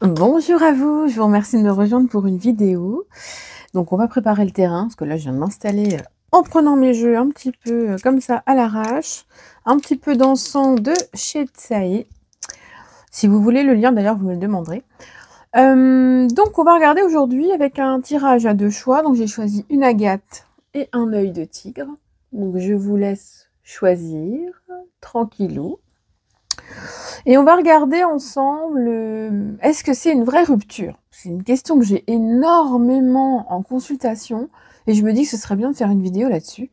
Bonjour à vous, je vous remercie de me rejoindre pour une vidéo. Donc on va préparer le terrain, parce que là je viens de m'installer en prenant mes jeux un petit peu comme ça à l'arrache. Un petit peu d'encens de chez Tsae. Si vous voulez le lien d'ailleurs, vous me le demanderez. Donc on va regarder aujourd'hui avec un tirage à deux choix. Donc j'ai choisi une agate et un œil de tigre. Donc je vous laisse choisir, tranquillou. Et on va regarder ensemble, est-ce que c'est une vraie rupture? C'est une question que j'ai énormément en consultation et je me dis que ce serait bien de faire une vidéo là-dessus,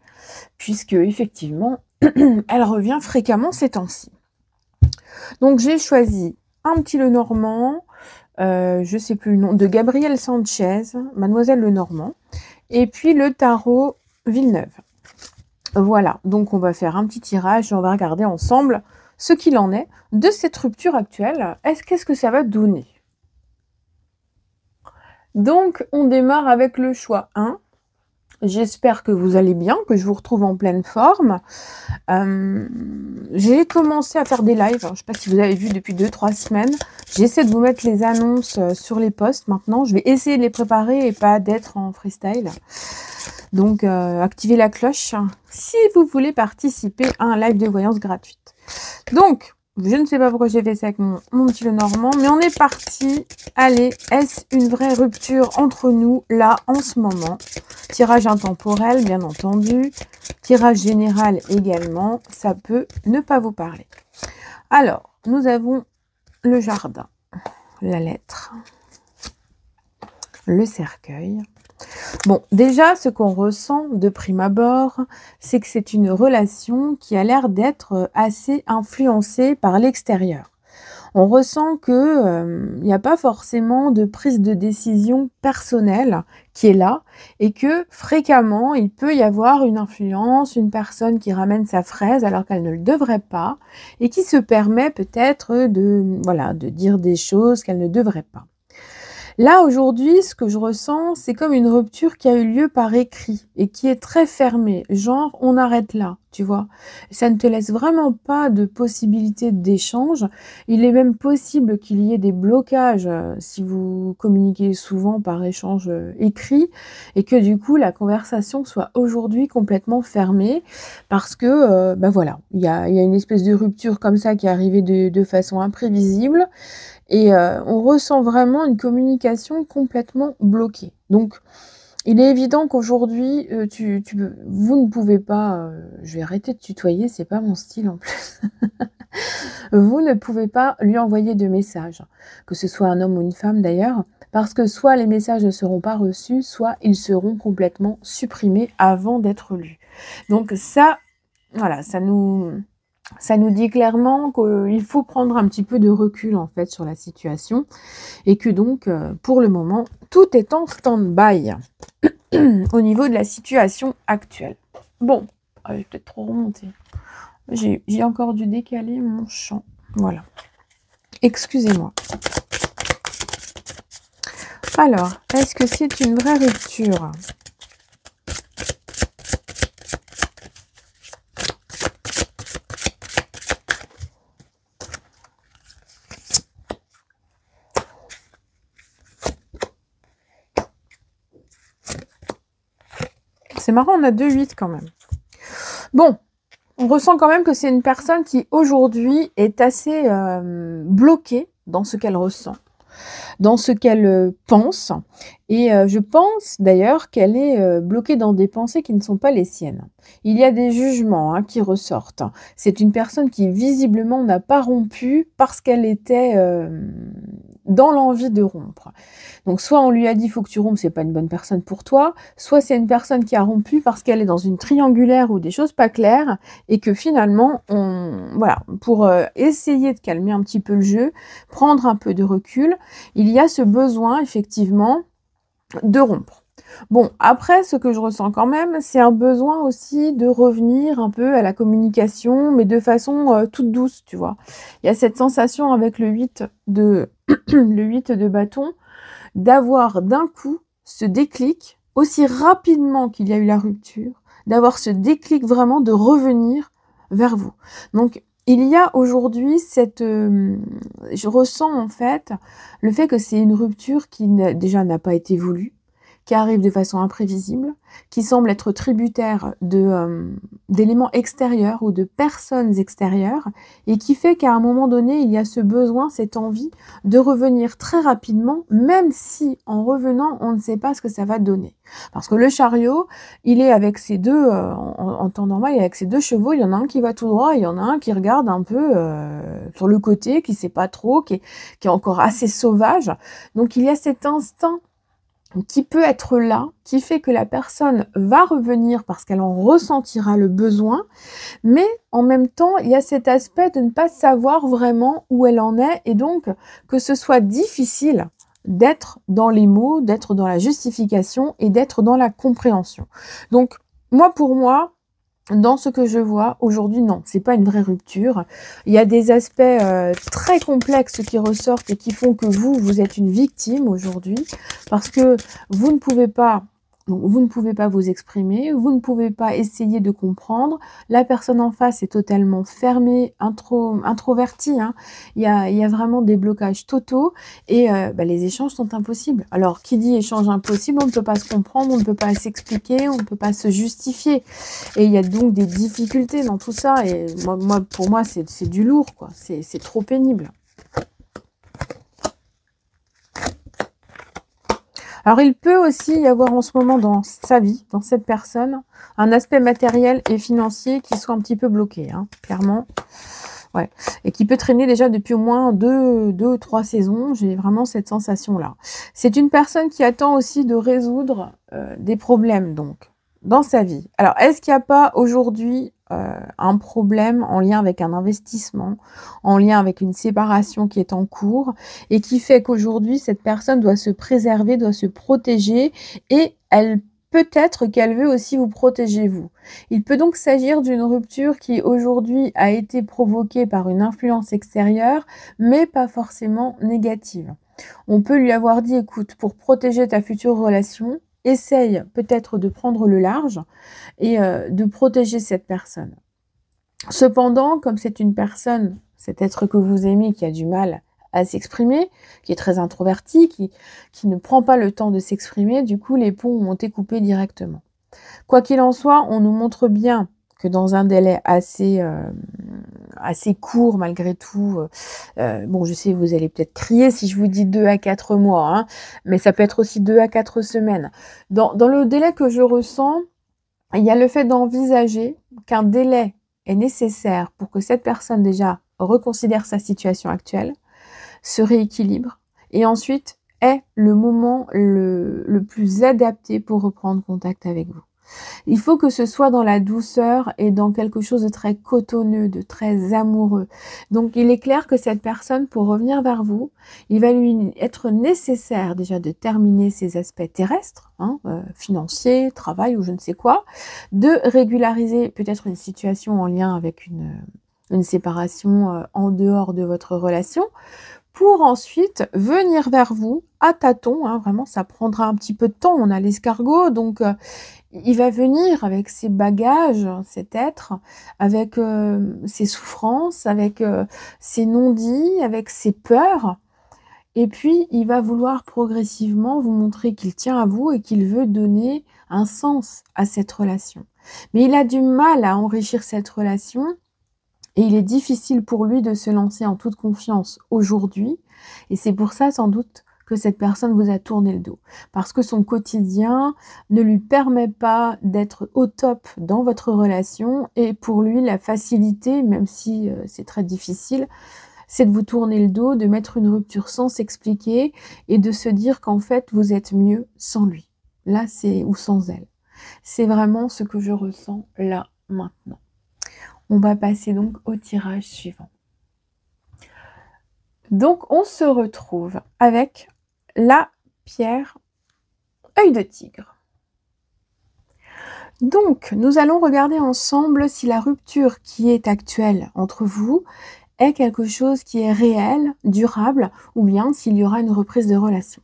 puisque effectivement, elle revient fréquemment ces temps-ci. Donc j'ai choisi un petit Lenormand, je sais plus le nom, de Gabriel Sanchez, Mademoiselle Lenormand, et puis le tarot Villeneuve. Voilà, donc on va faire un petit tirage et on va regarder ensemble ce qu'il en est de cette rupture actuelle. Qu'est-ce que ça va donner? Donc, on démarre avec le choix 1. J'espère que vous allez bien, que je vous retrouve en pleine forme. J'ai commencé à faire des lives, je ne sais pas si vous avez vu depuis 2-3 semaines. J'essaie de vous mettre les annonces sur les posts maintenant. Je vais essayer de les préparer et pas d'être en freestyle. Donc, activez la cloche si vous voulez participer à un live de voyance gratuite. Donc, je ne sais pas pourquoi j'ai fait ça avec mon petit Lenormand, mais on est parti. Allez, est-ce une vraie rupture entre nous, là, en ce moment? Tirage intemporel, bien entendu. Tirage général également. Ça peut ne pas vous parler. Alors, nous avons le jardin, la lettre, le cercueil. Bon, déjà, ce qu'on ressent de prime abord, c'est que c'est une relation qui a l'air d'être assez influencée par l'extérieur. On ressent que il n'y a pas forcément de prise de décision personnelle qui est là et que fréquemment, il peut y avoir une influence, une personne qui ramène sa fraise alors qu'elle ne le devrait pas et qui se permet peut-être de dire des choses qu'elle ne devrait pas. Là, aujourd'hui, ce que je ressens, c'est comme une rupture qui a eu lieu par écrit et qui est très fermée. Genre, on arrête là, tu vois. Ça ne te laisse vraiment pas de possibilité d'échange. Il est même possible qu'il y ait des blocages si vous communiquez souvent par échange écrit et que du coup, la conversation soit aujourd'hui complètement fermée parce que, voilà, il y a une espèce de rupture comme ça qui est arrivée de façon imprévisible. Et on ressent vraiment une communication complètement bloquée. Donc, il est évident qu'aujourd'hui, vous ne pouvez pas, je vais arrêter de tutoyer, c'est pas mon style en plus. Vous ne pouvez pas lui envoyer de message, que ce soit un homme ou une femme d'ailleurs, parce que soit les messages ne seront pas reçus, soit ils seront complètement supprimés avant d'être lus. Donc ça, voilà, ça nous dit clairement qu'il faut prendre un petit peu de recul en fait sur la situation et que donc pour le moment tout est en stand-by au niveau de la situation actuelle. Bon, j'ai peut-être trop remonté. J'ai encore dû décaler mon champ. Voilà. Excusez-moi. Alors, est-ce que c'est une vraie rupture ? C'est marrant, on a 2-8 quand même. Bon, on ressent quand même que c'est une personne qui aujourd'hui est assez bloquée dans ce qu'elle ressent, dans ce qu'elle pense. Et je pense d'ailleurs qu'elle est bloquée dans des pensées qui ne sont pas les siennes. Il y a des jugements qui ressortent. C'est une personne qui visiblement n'a pas rompu parce qu'elle était dans l'envie de rompre. Donc soit on lui a dit faut que tu rompes, c'est pas une bonne personne pour toi, soit c'est une personne qui a rompu parce qu'elle est dans une triangulaire ou des choses pas claires et que finalement pour essayer de calmer un petit peu le jeu, prendre un peu de recul, il y a ce besoin effectivement de rompre. Bon, après, ce que je ressens quand même, c'est un besoin aussi de revenir un peu à la communication, mais de façon toute douce, tu vois. Il y a cette sensation avec le 8 de, le 8 de bâton, d'avoir d'un coup ce déclic, aussi rapidement qu'il y a eu la rupture, d'avoir ce déclic vraiment de revenir vers vous. Donc, il y a aujourd'hui je ressens en fait le fait que c'est une rupture qui déjà n'a pas été voulue, qui arrive de façon imprévisible, qui semble être tributaire d'éléments extérieurs ou de personnes extérieures et qui fait qu'à un moment donné, il y a ce besoin, cette envie de revenir très rapidement, même si en revenant, on ne sait pas ce que ça va donner. Parce que le chariot, il est avec ses deux, en temps normal, il est avec ses 2 chevaux, il y en a un qui va tout droit, il y en a un qui regarde un peu sur le côté, qui sait pas trop, qui est encore assez sauvage. Donc il y a cet instinct qui peut être là, qui fait que la personne va revenir parce qu'elle en ressentira le besoin, mais en même temps, il y a cet aspect de ne pas savoir vraiment où elle en est et donc que ce soit difficile d'être dans les mots, d'être dans la justification et d'être dans la compréhension. Donc, pour moi, dans ce que je vois aujourd'hui, non, c'est pas une vraie rupture. Il y a des aspects très complexes qui ressortent et qui font que vous êtes une victime aujourd'hui parce que vous ne pouvez pas vous ne pouvez pas vous exprimer, vous ne pouvez pas essayer de comprendre. La personne en face est totalement fermée, introvertie, hein. Il y a vraiment des blocages totaux et les échanges sont impossibles. Alors, qui dit échange impossible, on ne peut pas se comprendre, on ne peut pas s'expliquer, on ne peut pas se justifier. Et il y a donc des difficultés dans tout ça. Et pour moi, c'est du lourd, quoi. C'est trop pénible. Alors, il peut aussi y avoir en ce moment dans sa vie, dans cette personne, un aspect matériel et financier qui soit un petit peu bloqué, hein, clairement. Ouais. Et qui peut traîner déjà depuis au moins 2 ou 3 saisons. J'ai vraiment cette sensation-là. C'est une personne qui attend aussi de résoudre des problèmes, donc, dans sa vie. Alors, est-ce qu'il n'y a pas aujourd'hui un problème en lien avec un investissement, en lien avec une séparation qui est en cours et qui fait qu'aujourd'hui, cette personne doit se préserver, doit se protéger et peut-être qu'elle veut aussi vous protéger vous. Il peut donc s'agir d'une rupture qui aujourd'hui a été provoquée par une influence extérieure, mais pas forcément négative. On peut lui avoir dit, écoute, pour protéger ta future relation, essaye peut-être de prendre le large et de protéger cette personne. Cependant, comme c'est une personne, cet être que vous aimez qui a du mal à s'exprimer, qui est très introverti, qui ne prend pas le temps de s'exprimer, du coup les ponts ont été coupés directement. Quoi qu'il en soit, on nous montre bien que dans un délai assez court malgré tout, bon je sais vous allez peut-être crier si je vous dis 2 à 4 mois, hein, mais ça peut être aussi 2 à 4 semaines. Dans le délai que je ressens, il y a le fait d'envisager qu'un délai est nécessaire pour que cette personne déjà reconsidère sa situation actuelle, se rééquilibre et ensuite est le moment le plus adapté pour reprendre contact avec vous. Il faut que ce soit dans la douceur et dans quelque chose de très cotonneux, de très amoureux. Donc, il est clair que cette personne, pour revenir vers vous, il va lui être nécessaire déjà de terminer ses aspects terrestres, hein, financiers, travail ou je ne sais quoi, de régulariser peut-être une situation en lien avec une séparation en dehors de votre relation, pour ensuite venir vers vous à tâtons, hein, vraiment ça prendra un petit peu de temps, on a l'escargot, donc il va venir avec ses bagages, cet être, avec ses souffrances, avec ses non-dits, avec ses peurs. Et puis, il va vouloir progressivement vous montrer qu'il tient à vous et qu'il veut donner un sens à cette relation. Mais il a du mal à enrichir cette relation et il est difficile pour lui de se lancer en toute confiance aujourd'hui. Et c'est pour ça, sans doute, que cette personne vous a tourné le dos. Parce que son quotidien ne lui permet pas d'être au top dans votre relation. Et pour lui, la facilité, même si c'est très difficile, c'est de vous tourner le dos, de mettre une rupture sans s'expliquer et de se dire qu'en fait, vous êtes mieux sans lui. Là, ou sans elle. C'est vraiment ce que je ressens là, maintenant. On va passer donc au tirage suivant. Donc, on se retrouve avec la pierre œil de tigre. Donc, nous allons regarder ensemble si la rupture qui est actuelle entre vous est quelque chose qui est réel, durable, ou bien s'il y aura une reprise de relation.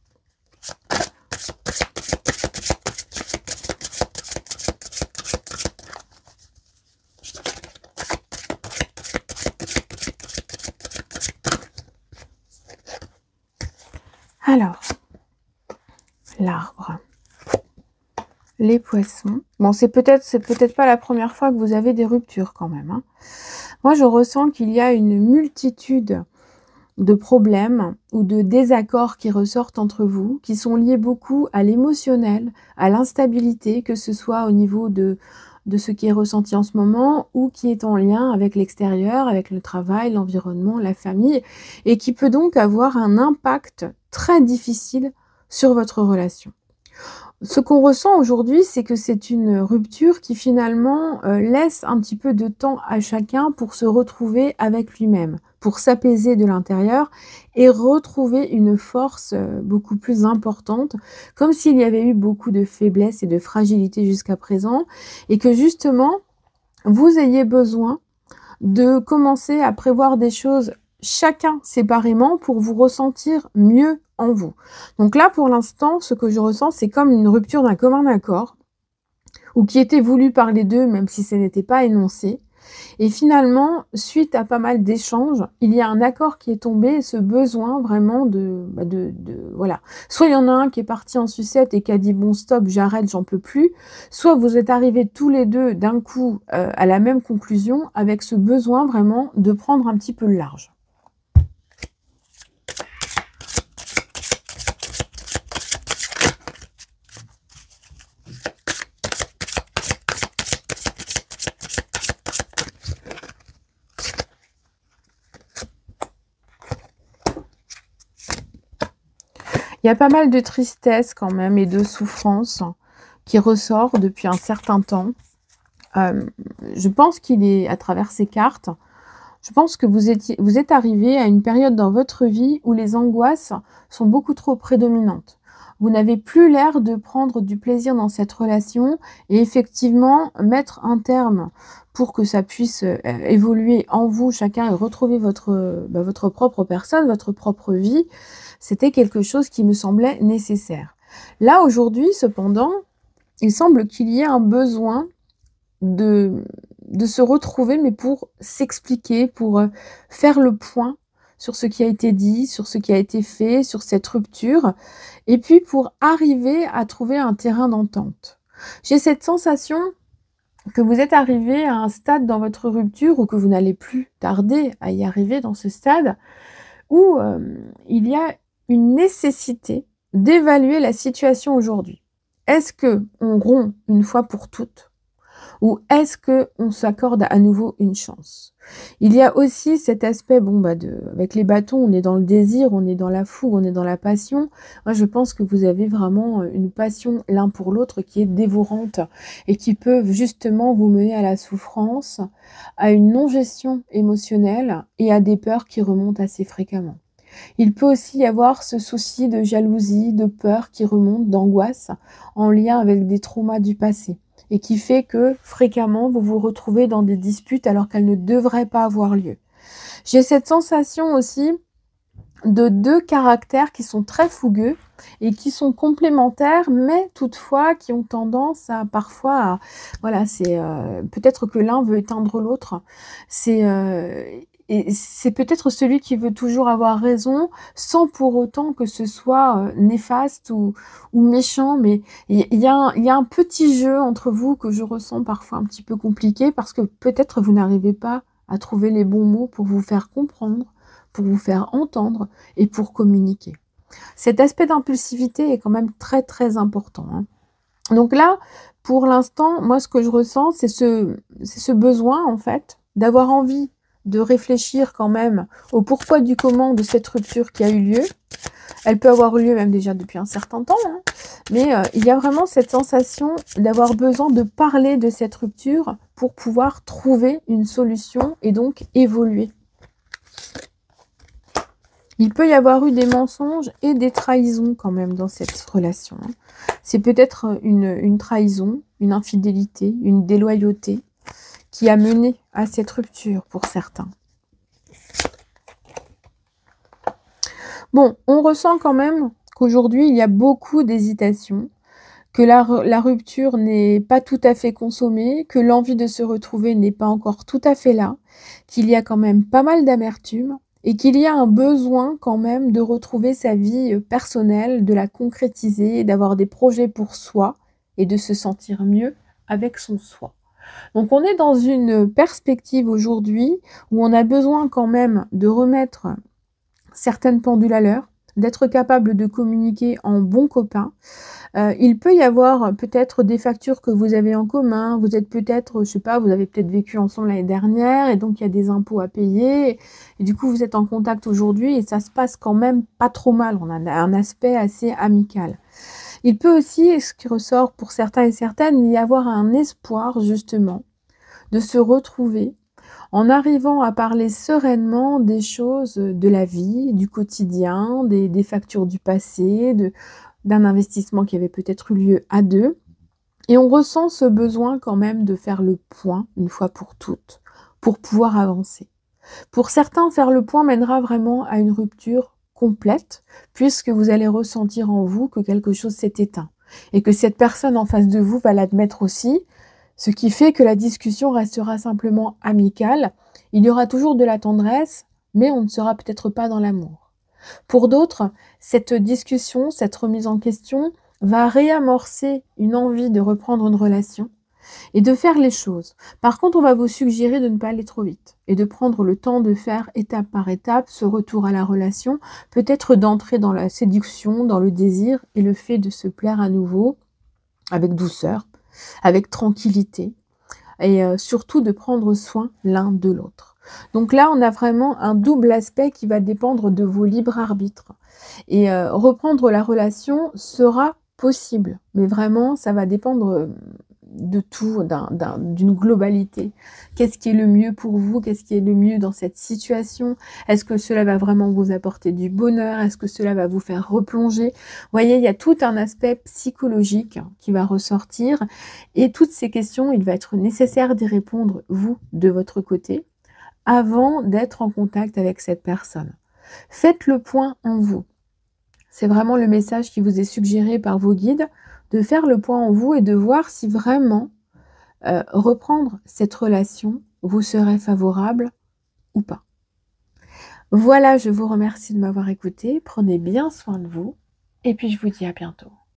Alors, l'arbre, les poissons. Bon, c'est peut-être pas la première fois que vous avez des ruptures quand même, hein. Moi, je ressens qu'il y a une multitude de problèmes ou de désaccords qui ressortent entre vous, qui sont liés beaucoup à l'émotionnel, à l'instabilité, que ce soit au niveau de ce qui est ressenti en ce moment ou qui est en lien avec l'extérieur, avec le travail, l'environnement, la famille, et qui peut donc avoir un impact très difficile sur votre relation. Ce qu'on ressent aujourd'hui, c'est que c'est une rupture qui finalement laisse un petit peu de temps à chacun pour se retrouver avec lui-même, pour s'apaiser de l'intérieur et retrouver une force beaucoup plus importante, comme s'il y avait eu beaucoup de faiblesse et de fragilité jusqu'à présent, et que justement, vous ayez besoin de commencer à prévoir des choses chacun séparément pour vous ressentir mieux en vous. Donc là, pour l'instant, ce que je ressens, c'est comme une rupture d'un commun accord, ou qui était voulu par les deux, même si ce n'était pas énoncé. Et finalement, suite à pas mal d'échanges, il y a un accord qui est tombé, et ce besoin vraiment voilà. Soit il y en a un qui est parti en sucette et qui a dit bon stop, j'arrête, j'en peux plus. Soit vous êtes arrivés tous les deux d'un coup à la même conclusion, avec ce besoin vraiment de prendre un petit peu le large. Il y a pas mal de tristesse quand même et de souffrance qui ressort depuis un certain temps. Je pense qu'il est, à travers ces cartes, je pense que vous êtes arrivé à une période dans votre vie où les angoisses sont beaucoup trop prédominantes. Vous n'avez plus l'air de prendre du plaisir dans cette relation et effectivement mettre un terme pour que ça puisse évoluer en vous chacun et retrouver votre propre personne, votre propre vie. C'était quelque chose qui me semblait nécessaire. Là, aujourd'hui, cependant, il semble qu'il y ait un besoin de se retrouver, mais pour s'expliquer, pour faire le point sur ce qui a été dit, sur ce qui a été fait, sur cette rupture, et puis pour arriver à trouver un terrain d'entente. J'ai cette sensation que vous êtes arrivé à un stade dans votre rupture, ou que vous n'allez plus tarder à y arriver dans ce stade, où il y a une nécessité d'évaluer la situation aujourd'hui. Est-ce qu'on rompt une fois pour toutes? Ou est-ce qu'on s'accorde à nouveau une chance? Il y a aussi cet aspect, avec les bâtons, on est dans le désir, on est dans la fougue, on est dans la passion. Moi, je pense que vous avez vraiment une passion l'un pour l'autre qui est dévorante et qui peut justement vous mener à la souffrance, à une non-gestion émotionnelle et à des peurs qui remontent assez fréquemment. Il peut aussi y avoir ce souci de jalousie, de peur qui remonte, d'angoisse, en lien avec des traumas du passé, et qui fait que fréquemment vous vous retrouvez dans des disputes alors qu'elles ne devraient pas avoir lieu. J'ai cette sensation aussi de deux caractères qui sont très fougueux et qui sont complémentaires, mais toutefois qui ont tendance à parfois, c'est peut-être que l'un veut éteindre l'autre. Et c'est peut-être celui qui veut toujours avoir raison, sans pour autant que ce soit néfaste ou méchant, mais il y a un petit jeu entre vous que je ressens parfois un petit peu compliqué, parce que peut-être vous n'arrivez pas à trouver les bons mots pour vous faire comprendre, pour vous faire entendre et pour communiquer. Cet aspect d'impulsivité est quand même très très important, hein. Donc là, pour l'instant, moi ce que je ressens, c'est ce besoin en fait, d'avoir envie de réfléchir quand même au pourquoi du comment de cette rupture qui a eu lieu. Elle peut avoir eu lieu même déjà depuis un certain temps, hein, mais il y a vraiment cette sensation d'avoir besoin de parler de cette rupture pour pouvoir trouver une solution et donc évoluer. Il peut y avoir eu des mensonges et des trahisons quand même dans cette relation, hein. C'est peut-être une trahison, une infidélité, une déloyauté qui a mené à cette rupture pour certains. Bon, on ressent quand même qu'aujourd'hui, il y a beaucoup d'hésitation, que la rupture n'est pas tout à fait consommée, que l'envie de se retrouver n'est pas encore tout à fait là, qu'il y a quand même pas mal d'amertume et qu'il y a un besoin quand même de retrouver sa vie, personnelle, de la concrétiser, d'avoir des projets pour soi et de se sentir mieux avec son soi. Donc on est dans une perspective aujourd'hui où on a besoin quand même de remettre certaines pendules à l'heure, d'être capable de communiquer en bon copain. Il peut y avoir peut-être des factures que vous avez en commun, vous êtes peut-être, je sais pas, vous avez peut-être vécu ensemble l'année dernière et donc il y a des impôts à payer et du coup vous êtes en contact aujourd'hui et ça se passe quand même pas trop mal. On a un aspect assez amical. Il peut aussi, ce qui ressort pour certains et certaines, y avoir un espoir justement de se retrouver en arrivant à parler sereinement des choses de la vie, du quotidien, des factures du passé, d'un investissement qui avait peut-être eu lieu à deux. Et on ressent ce besoin quand même de faire le point, une fois pour toutes, pour pouvoir avancer. Pour certains, faire le point mènera vraiment à une rupture complète, puisque vous allez ressentir en vous que quelque chose s'est éteint, et que cette personne en face de vous va l'admettre aussi, ce qui fait que la discussion restera simplement amicale. Il y aura toujours de la tendresse, mais on ne sera peut-être pas dans l'amour. Pour d'autres, cette discussion, cette remise en question va réamorcer une envie de reprendre une relation et de faire les choses. Par contre, on va vous suggérer de ne pas aller trop vite et de prendre le temps de faire étape par étape ce retour à la relation, peut-être d'entrer dans la séduction, dans le désir et le fait de se plaire à nouveau avec douceur, avec tranquillité et surtout de prendre soin l'un de l'autre. Donc là, on a vraiment un double aspect qui va dépendre de vos libres arbitres. Et reprendre la relation sera possible, mais vraiment, ça va dépendre de tout, d'une globalité. Qu'est-ce qui est le mieux pour vous? Qu'est-ce qui est le mieux dans cette situation? Est-ce que cela va vraiment vous apporter du bonheur? Est-ce que cela va vous faire replonger? Vous voyez, il y a tout un aspect psychologique qui va ressortir et toutes ces questions, il va être nécessaire d'y répondre, vous, de votre côté, avant d'être en contact avec cette personne. Faites le point en vous. C'est vraiment le message qui vous est suggéré par vos guides, de faire le point en vous et de voir si vraiment reprendre cette relation vous serait favorable ou pas. Voilà, je vous remercie de m'avoir écouté. Prenez bien soin de vous et puis je vous dis à bientôt.